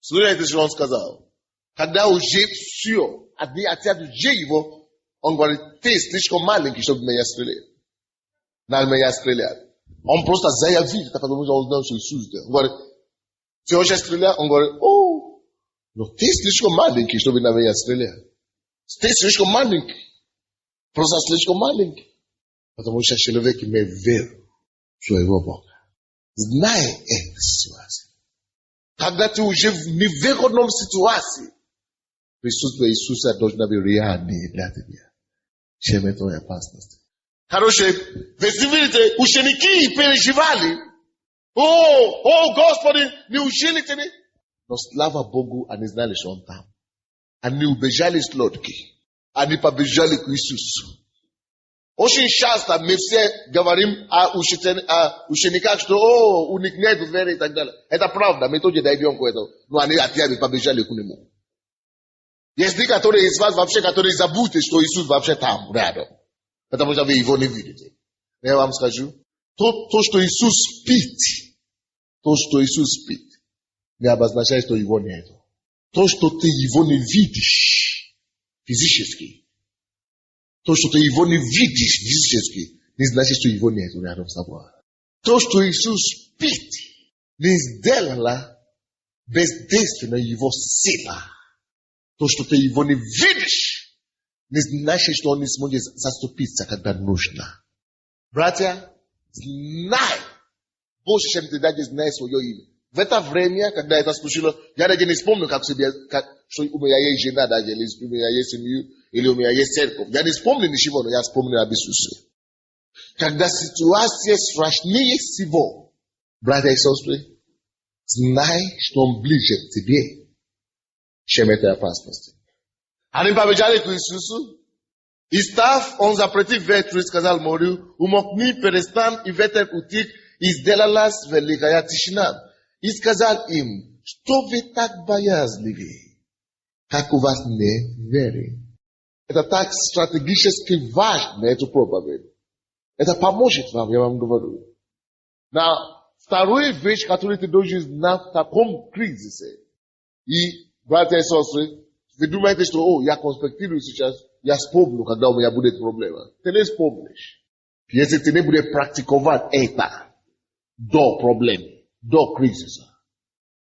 A: Слушайте, что он сказал. Когда уже все, отец уже его, он говорит, ты слишком маленький, чтобы меня стрелять. На меня стрелять. Он просто заявил, это потому что он знал, что Иисус. Он говорит, ты хочешь стрелять? Он говорит, но ты слишком маленький, чтобы на меня стрелять. Ты слишком маленький. Просто слишком маленький. Потому что человек имеет веру в своего Бога. Знай эту ситуацию. Когда ты уже в невыгодной ситуации, присутствие Иисуса должно быть реальнее для тебя, чем этой опасности. Хорошие, вы видите, ученики переживали. Господи, неужели ты не? Но слава Богу, они знали, что он там. Они убежали с лодки. Они побежали к Иисусу. Очень часто мы все говорим о учениках, что у них нет веры и так далее. Это правда, мы тоже даем к этому. Но они опять побежали к нему. Есть некоторые из вас вообще, которые забудут, что Иисус вообще там, рядом. Потому что вы его не видите. Я вам скажу, то, что Иисус спит, не обозначает, что его нет. То, что ты его не видишь физически, то, что ты его не видишь физически, не значит, что его нету рядом с тобой. То, что Иисус спит, не сделало бездейственно его сила. То, что ты его не видишь, не значит, что он не сможет заступиться, когда нужно. Братья, знай больше, чем ты даже знаешь свое имя. В это время, когда это случилось, я даже не вспомню, что у меня есть жена даже, или у меня есть семью, или у меня есть церковь. Я не вспомню ничего, но я вспомню об Иисусе. Когда ситуация страшнее всего, братья и сестры, знай, что он ближе к тебе, чем этой опасности. Они побежали к Иисусу, и став, он запретил ветру и сказал морю, умолкни, перестань, и ветер утих, и сделалась великая тишина. И сказал им, что вы так боязливы, как у вас не веры. Это так стратегически важно, эту проповедь. Это поможет вам, я вам говорю. Вторая вещь, которую ты должен знать в таком кризисе. И, братья и сестры, вы думаете, что, я конспектирую сейчас, я вспомню, когда у меня будет проблема. Ты не вспомнишь. Если ты не будешь практиковать это до проблемы, до кризиса.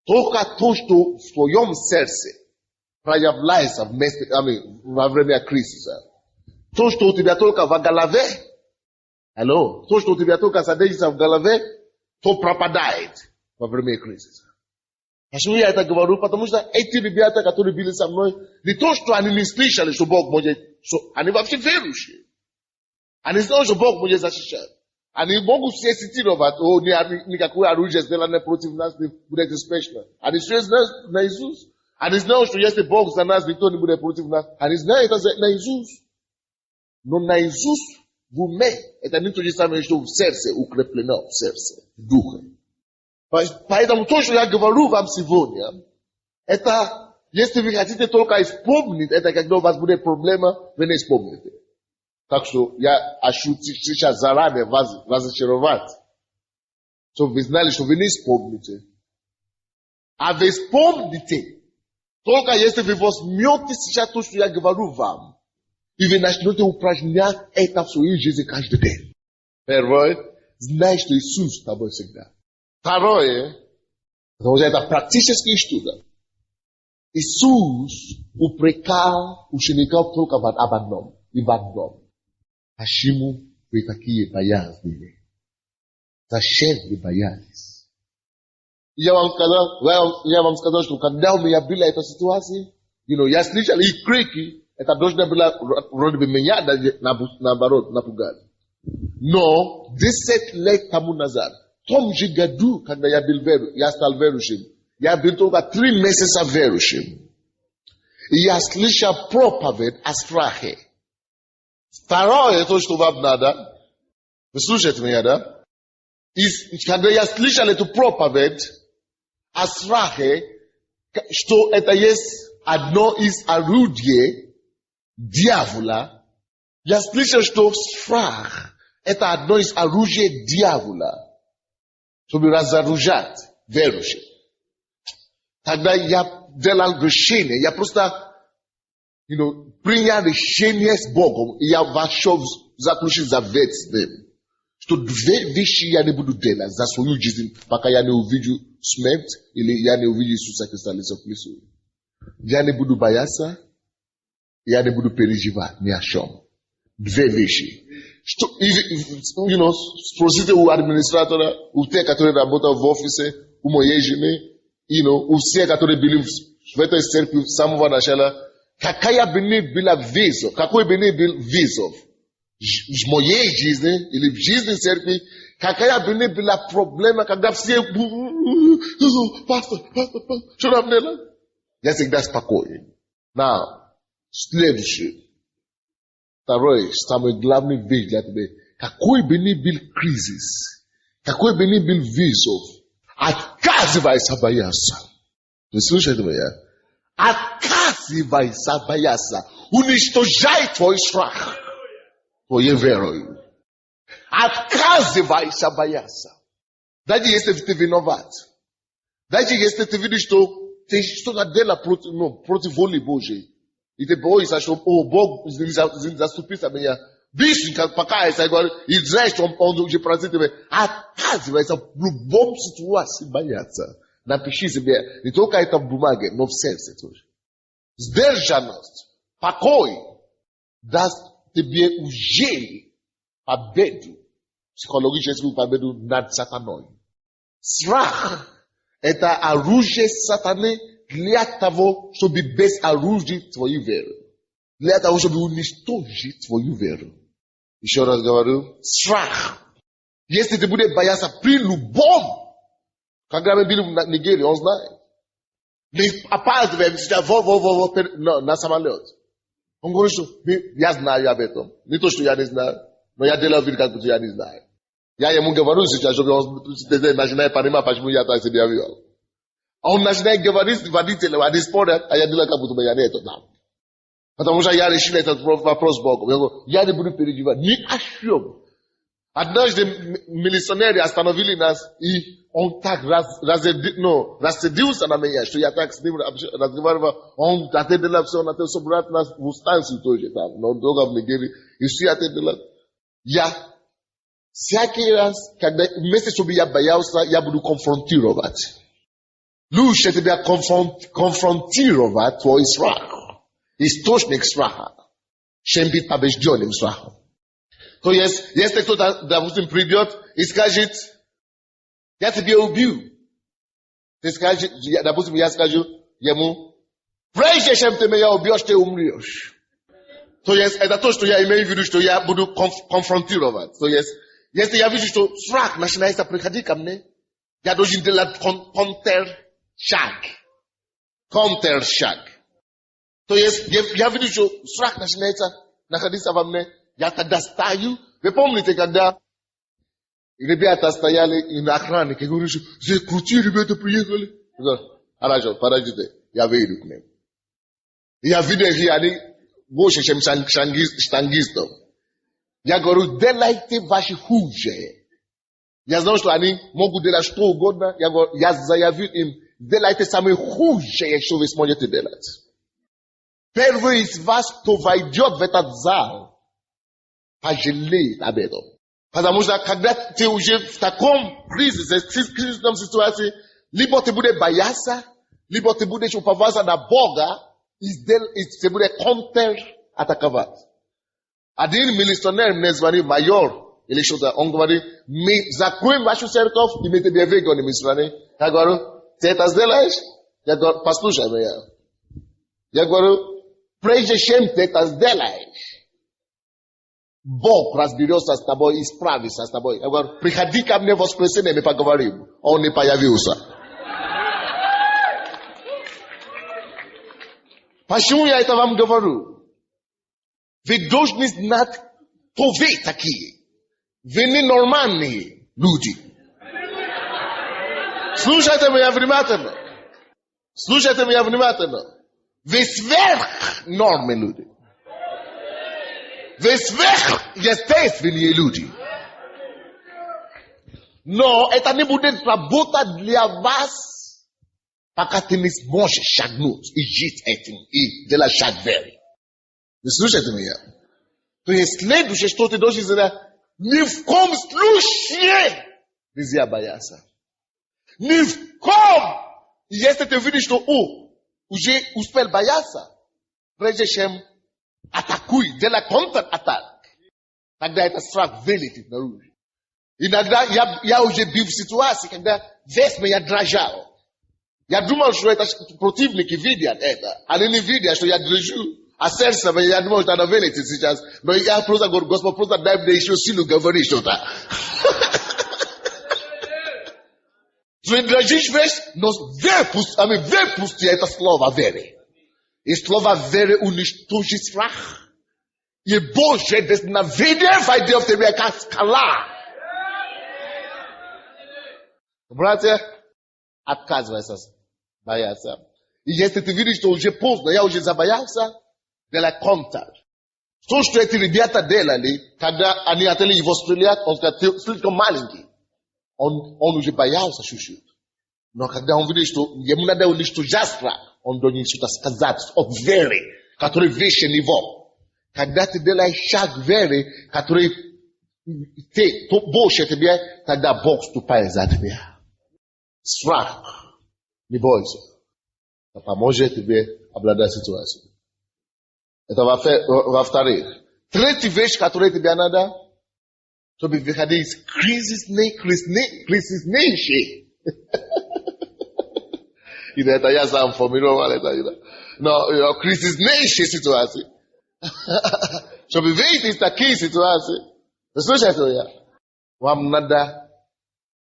A: Только то, что в твоем сердце проявляется во время кризиса. То, что у тебя только в голове, то, что у тебя только садится в голове, то пропадает во время кризиса. Почему я это говорю? Потому что эти ребята, которые были со мной, не то, что они не слышали, что Бог может, они вообще верующие. Они знают, что Бог может защищать. Они могут все цитировать, никакое оружие сделано против нас не будет успешно. Они все знают на Иисус. Они знают, что если Бог за нас, никто не будет против нас. Они знают это на Иисус. Но на Иисус в уме, это не то же самое, что в сердце, укреплено в сердце, в духе. Поэтому то, что я говорю вам сегодня, это, если вы хотите только вспомнить, это когда у вас будет проблема, вы не вспомните. Так что я хочу сейчас заранее вас разочаровать. Чтобы вы знали, что вы не вспомните. А вы вспомните, только если вы возьмете сейчас то, что я говорю вам, и вы начнете упражнять это в своей жизни каждый день. Первое, знай, что Иисус с тобой всегда. Второе, потому что это практическая штука. Иисус упрекал учеников только об одном и в одном. Почему вы такие боязливые? Зачем вы боялись? Я вам сказал, что когда у меня была эта ситуация, я слышал и крики, это должно было вроде бы меня, наоборот, напугать. Но 10 лет тому назад, в том же году, когда я стал верующим, я был только 3 месяца верующим. И я слышал проповедь о страхе. Второе, то, что вам надо, вы слушаете меня, да? И когда я слышал эту проповедь о страхе, что это есть одно из орудий дьявола, я слышал, что страх это одно из орудий дьявола, чтобы разоружать верующих. Тогда я делал решение, я просто принял решение с Богом, и я вошел заключить завет с ним. Что 2 вещи я не буду делать за свою жизнь, пока я не увижу смерть, или я не увижу Иисуса Христа лицом к лицу. Я не буду бояться, я не буду переживать ни о чем. 2 вещи. Что, спросите у администратора, у тех, которые работают в офисе, у моей жены, у всех, которые были в этой церкви с самого начала, какой бы ни был вызов в моей жизни или в жизни церкви, какая бы ни была проблема, когда все пастор, что нам делать? Я всегда спокоен. Следующее. Второй, самый главный вещь для тебя. Какой бы ни был кризис, какой бы ни был вызов, отказывайся бояться. Вы слышите меня? Отказывайся бояться. Уничтожай твой страх твоей верой. Отказывайся бояться. Даже если ты виноват. Даже если ты видишь, что ты что-то делаешь против воли Божьей. И ты боишься, что Бог заступится меня. Bicho, pakais, agora, e resto, onde eu prazer a casa vai ser pro bom situação, banhata. Na pesquisa, e toca aí tam bumage, 900, Zdержаност, покой, даст тебе уже победу, психологическую победу над сатаной. Страх – это оружие сатаны для того, чтобы безоружить твою веру. Для того, чтобы уничтожить твою веру. Еще раз говорю, страх. Если ты будешь бояться при любом, когда мы были в Нигерии, он знает. Не опаздываем сейчас на самолет. Он говорит, что я знаю об этом. Не то, что я не знаю, но я делаю вид, как будто я не знаю. Я ему говорю сейчас, чтобы он начинает понимать, почему я так себя вел. А он начинает говорить с водителем, они спорят, а я делаю, как будто я не это знал. Потому что я решил этот вопрос Богу. Я говорю, я не буду переживать ни о чем. Однажды милиционеры остановили нас, и он так рассердился на меня, что я так с ним разговаривал. Он отдал все, он хотел собрать нас в станцию тоже там, но долго в Нигерии. И все отдал. Я всякий раз, когда вместо чтобы я боялся, я буду конфронтировать. Лучше тебя конфронтировать твой страх. Источник страха, чем быть побежденным страхом. То есть, если кто-то, допустим, придет и скажет, я тебя убью. Ты скажешь, допустим, я скажу ему, прежде чем ты меня убьешь, ты умрешь. То есть, это то, что я имею в виду, что я буду конфронтировать. То есть, если я вижу, что страх начинает приходить ко мне, я должен делать контршаг. То есть, я вижу, что страх начинает находиться во мне, я тогда стою. Вы помните, когда ребята стояли и на охраннике, и говорили, что крутые ребята приехали? Я говорю, хорошо, подождите, я выйду к ним. Я видел, что они больше, чем штангистов. Я говорю, делайте ваши хуже. Я знаю, что они могут делать что угодно. Я говорю, я заявил им, делайте самое худшее, что вы сможете делать. Первый из вас, кто войдет в этот зал, пожалеет об этом. Потому что когда ты уже в таком кризисном ситуации, либо ты будешь бояться, либо ты будешь уповаться на Бога, и ты будешь контратаковать. Один милиционер мне звонил, майор, или что-то, он говорит, мы закроем вашу церковь, и мы тебе выгоним из страны. Я говорю, ты это сделаешь? Я говорю, послушай меня. Я говорю, прежде чем ты это сделаешь, Бог разберется с тобой и справится с тобой. Я говорю, приходи ко мне в воскресенье, мы поговорим. Он не появился. Почему я это вам говорю? Вы должны знать, кто вы такие. Вы не нормальные люди. Слушайте меня внимательно. Слушайте меня внимательно. Вы сверхнормальные люди. Вы сверхъестественные люди. Но это не будет работать для вас, пока ты не сможешь шагнуть и жить этим, и делать шаг веры. Вы слушаете меня? То есть следующее, что ты должен сделать, ни в коем случае нельзя бояться. Ни в ком. Если ты видишь, что уже успел бояться, прежде чем атакуй, делай контратак, тогда этот страх вылетит наружу. Иногда я уже был в ситуации, когда весь меня дрожал. Я думал, что это противники видят это. Они не видят, что я дрожу. А сердце, я думал, что она вылетит сейчас. Но я просто говорю, Господь, просто дай мне еще силу говорить что-то. Ты дрожишь весь, но выпусти это слово веры. И слово веры уничтожит страх. И Божье десновидение войдет в тебя как скала. Братья, отказывайся бояться. И если ты видишь, что уже поздно, я уже забоялся, делай контакт. То, что эти ребята делали, когда они хотели его стрелять, он сказал, ты слишком маленький. Он уже боялся чуть-чуть. Но когда он видит, что ему надо уничтожать страх, он должен что-то сказать о вере, который выше него. когда ты делаешь шаг веры, который ты больше тебе, тогда Бог ступает за тебя. Страх. Не бойся. Это поможет тебе обладать ситуацией. Это во-вторых. Третья вещь, которая тебе надо, чтобы выходить из кризиснейшей. И это я сам формировал это. Но кризиснейшей ситуации. Чтобы выйти из такой ситуации, слушайте меня, вам надо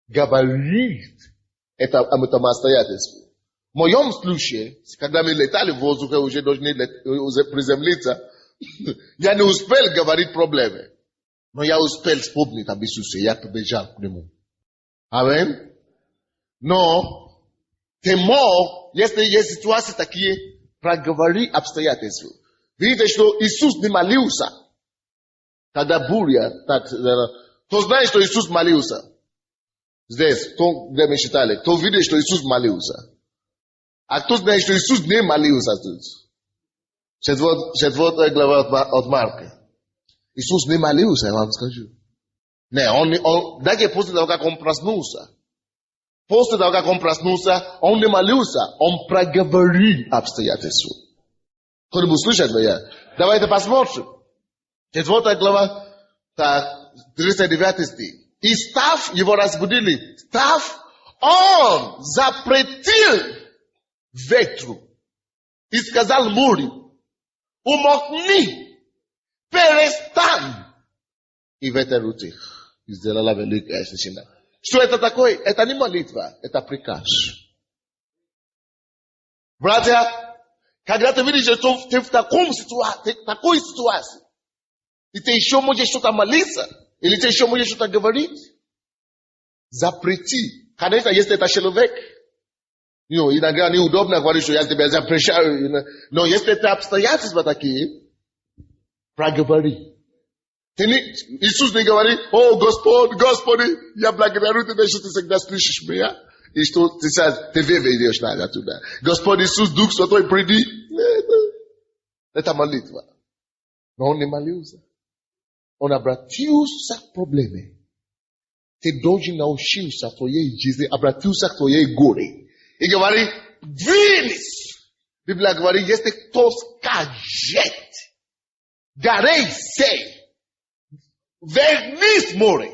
A: говорить это обстоятельство. В моем случае, когда мы летали в воздухе, уже должны приземлиться, я не успел говорить проблемы. Но я успел вспомнить об Иисусе, я побежал к Нему. Амин. Но ты мог, если есть ситуации такие, проговори обстоятельства. Видите, что Иисус не молился, когда буря, так, кто знает, что Иисус молился? Здесь, где мы читали, кто видит, что Иисус молился? А кто знает, что Иисус не молился тут? 4 глава от Марка. Иисус не молился, я вам скажу. Не, даже после того, как он проснулся. После того, как он проснулся, он не молился, он проговорил обстоятельства. Кто-нибудь слышит меня? Давайте посмотрим. 4 глава, 39 стих. И став, его разбудили. Став, он запретил ветру и сказал морю: умолкни, перестань. И ветер утих. И сделала великая тишина. Что это такое? Это не молитва, это приказ. Братья, когда ты видишь, что ты в такой ситуации, и ты еще можешь что-то молиться, или ты еще можешь что-то говорить, запрети. Конечно, если это человек, иногда неудобно говорить, что я тебя запрещаю. Но если это обстоятельства такие, проговори. Иисус не говорит: о, Господи, я благодарю Тебя, что Ты всегда слышишь меня. И что Ты сейчас, Ты ведешь нас туда. Господь Иисус, Дух Святой, приди. Это молитва. Но он не молился. Он обратился к проблеме. Ты должен научиться в твоей жизни, обратился к твоей горе. И говорит: двинись. Библия говорит: если кто скажет, горей сей, вернись море.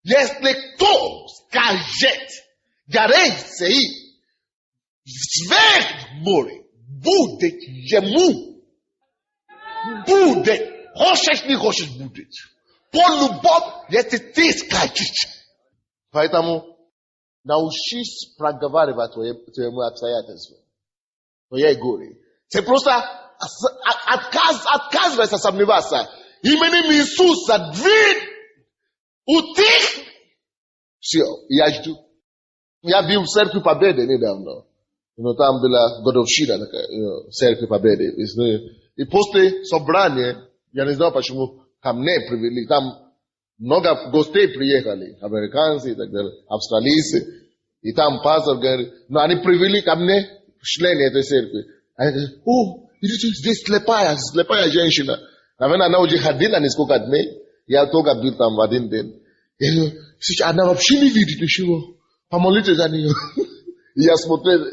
A: Если кто скажет, горей сей, сверх море, будет ему. Будет. Хочешь, не хочешь, будет. По-любому, если ты скажешь. Поэтому научись проговаривать твоему обстоятельству. Твоей горе. Ты просто отказывайся сомневаться. Именем Иисуса двинь, утих. Все, я жду. Я был в Церкви Победы недавно. Там была годовщина Церкви Победы. И после собрания, я не знаю почему, ко мне привели. Там много гостей приехали. Американцы и так далее, австралийцы. И там пастор говорит, но они привели ко мне члены этой церкви. Они говорят: о, видите, здесь слепая женщина. Наверное, она уже ходила несколько дней. Я только был там в один день. Я говорю: она вообще не видит ничего. Помолитесь за нее. Я смотрел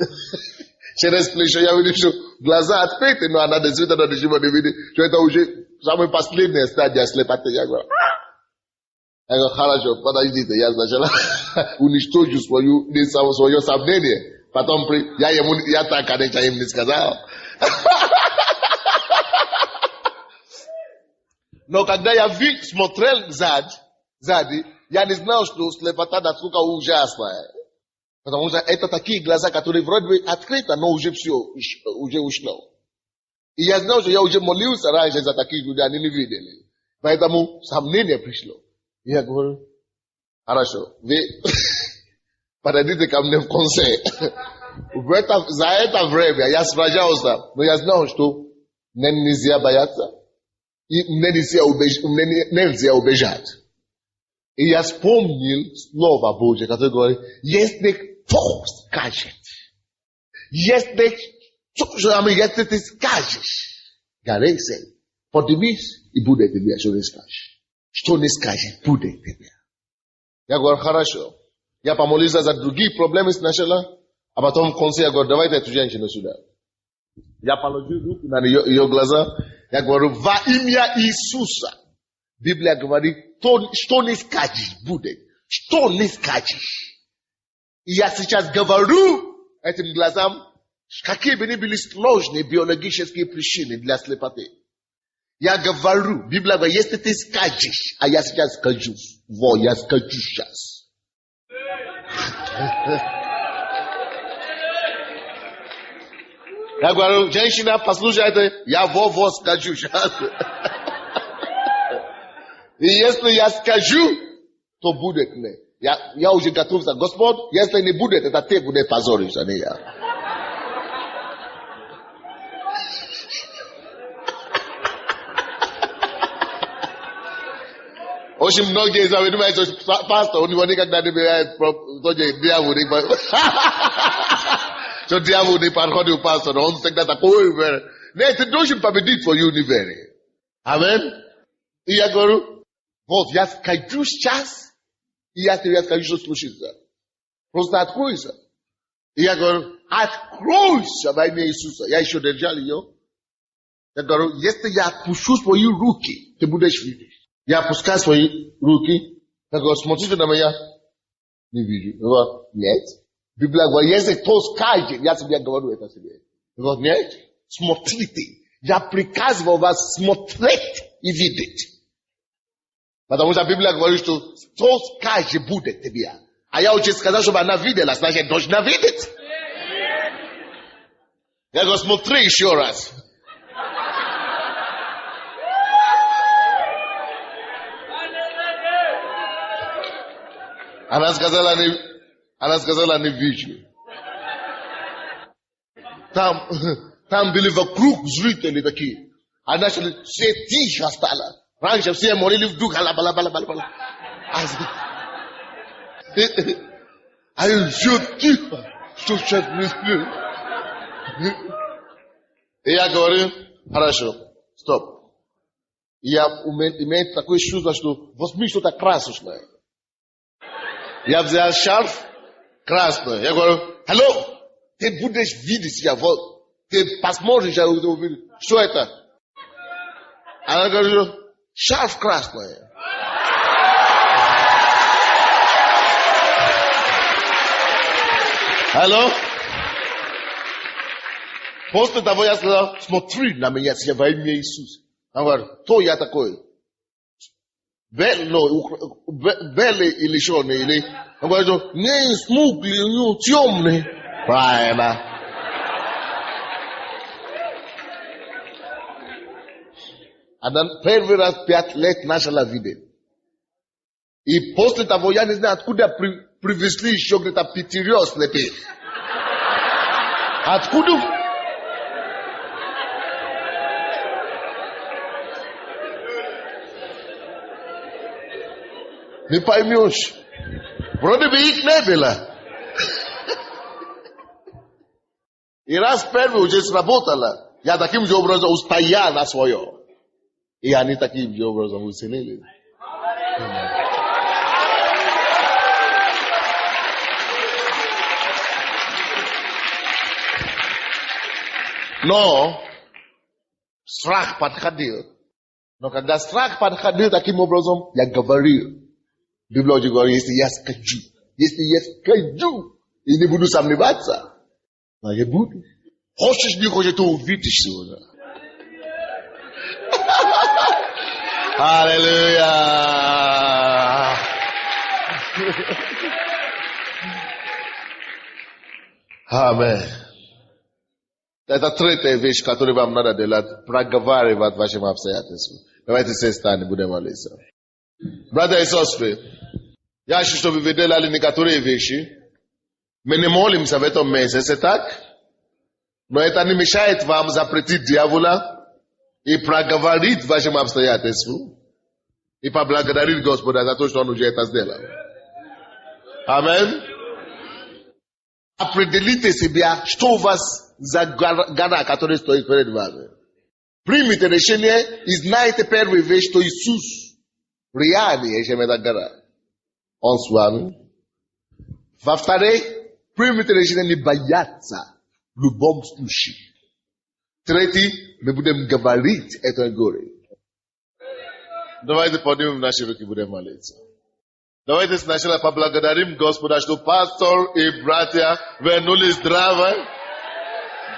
A: через плечо, я видел, что глаза открыты, но она действительно ничего не видит. Что это уже самая последняя стадия слепоты. Я говорю: хорошо, подождите, я сначала уничтожу свое сомнение. Потом я так, конечно, им не сказал. Но когда я смотрел сзади, я не знал, что слепота настолько ужасная. Потому что это такие глаза, которые вроде бы открыты, но уже все, уже ушло. И я знал, что я уже молился раньше за таких людей, они не видели. Поэтому сомнение пришло. И я говорю: хорошо, вы подойдите ко мне в конце. За это время я сражался, но я знал, что мне нельзя бояться. И мне нельзя убежать. И я вспомнил слово Божье, которое говорит: если кто скажет, если ты скажешь, горей сей, Поднимись и будет тебе, что не скажешь. Что не скажешь, будет тебе. Я говорю, хорошо. Я помолился за другие проблемы сначала, а потом в конце я говорю, давайте эту женщину сюда. Я положил руку на ее глаза, я говорю, во имя Иисуса. Библия говорит, что не скажешь, будет. Что не скажешь. И я сейчас говорю этим глазам, какие бы ни были сложные биологические причины для слепоты. Я говорю, Библия говорит, если ты скажешь, а я сейчас скажу, вот я скажу сейчас. Я говорю, женщина, послушайте, я во скажу сейчас. И если я скажу, то будет мне. Я уже готовился. Господь, если не будет, это ты будешь позориться, а не я. Очень многие занимаются, пастор, у него никогда не бывает, дьявол не что дьявол не подходит пастор, он всегда такой, нет, ты должен победить свою неверие. Амин. И я говорю, вот я скажу сейчас, и я тебе скажу, что случится. Просто откройся. И я говорю, откройся во имя Иисуса. Я еще держал ее. Я говорю, если я отпущу свои руки, ты будешь видеть. Я опускаю свои руки. Я говорю, смотрите на меня. Не вижу. Я говорю, нет. Библия говорит, если кто скажет, я тебе говорю это себе. Я говорю, нет. Смотрите. Я приказываю вас смотреть и видеть. Потому что Библия говорит, что кто скажет, будет тебе. А я уже сказал, чтобы она видела, значит, должна видеть. Я говорю, смотри еще раз. Она сказала, не вижу. Там были вокруг зрители такие. А начали, все тихо стало. Раньше все молили вдруг, бала-бала-бала-бала. А все тихо, что сейчас не сплю. И я говорю, хорошо, стоп. И я имею такое чувство, что возьми что-то красочное. Я взял шарф красный. Я говорю, алло, ты будешь видеть себя, вот, ты посмотришь, я увижу. Что это? Она говорит, шарф красный. Алло? После того я сказал, смотри на меня, во имя Иисуса. Она говорит, кто я такой? Белый или черный? Или... Он говорит, не смуглый, не темный. Правильно. Она первый раз 5 лет начала видеть. И после того, я не знаю, откуда привезли еще где-то пятерёк слепых. Откуда? Не поймешь. Вроде бы их не было. И раз первый уже сработало, я таким же образом устоял на свое. И они таким же образом уцелели. Но страх подходил. Но когда страх подходил таким образом, я говорил. Библия говорит, если я скажу, и не буду сомневаться, но я буду. Хочешь, не хочешь, ты увидишь сегодня. Аллилуйя! Аминь. Это третья вещь, которую вам надо делать, проговаривать вашим обстоятельствам. Давайте все станем, будем молиться. Братья и сестры, я хочу, чтобы вы делали некоторые вещи. Мы не молимся в этом месяце, так? Но это не мешает вам запретить дьявола и проговорить вашим обстоятельствам и поблагодарить Господа за то, что Он уже это сделал. Аминь. Определите себя, что у вас за гора, которая стоит перед вами. Primite rešenie i znajte prve već što Isus реални ежеме да гара. Он с вами. Во-вторых, примите решение не бояться в любом случае. Третий, мы будем говорить это горе. Давайте поднимем наши руки, будем молиться. Давайте сначала поблагодарим Господа, что пастор и братья вернулись здравы.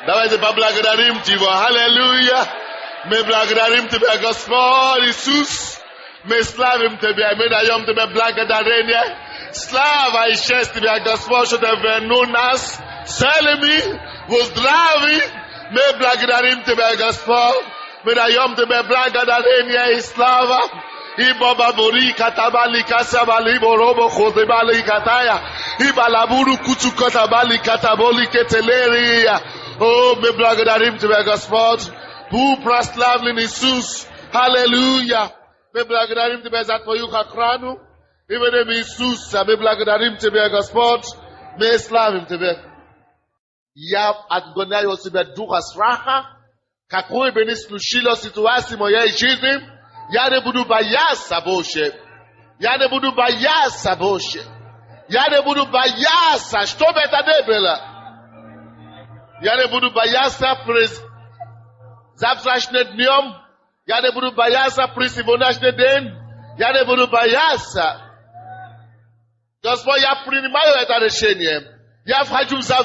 A: Давайте поблагодарим Его. Аллилуйя. Мы благодарим Тебя, Господь Иисус. Мы славим Тебя. Мы даем Тебе благодарение. Слава и честь Тебе, Господь, что Ты вернул нас целыми, в здравии. Мы благодарим Тебя, Господь. Мы даем Тебе благодарение и слава. Ибо бабури катабали касабали боробо хозебали катая. Ибо лабуру кучу катабали катаболи кетелерия. О, мы благодарим Тебя, Господь, pour прославлен Иисус. Аллилуйя. Мы благодарим Тебя за Твою охрану. Именем Иисуса мы благодарим Тебя, Господь. Мы славим Тебя. Я отгоняю от себя духа страха. Какой бы ни случилась ситуация в моей жизни, я не буду бояться больше. Я не буду бояться больше. Я не буду бояться, что бы это ни было. Я не буду бояться при завтрашним днем. Я не буду бояться при сегодняшний день. Я не буду бояться. Господь, я принимаю это решение. Я вхожу в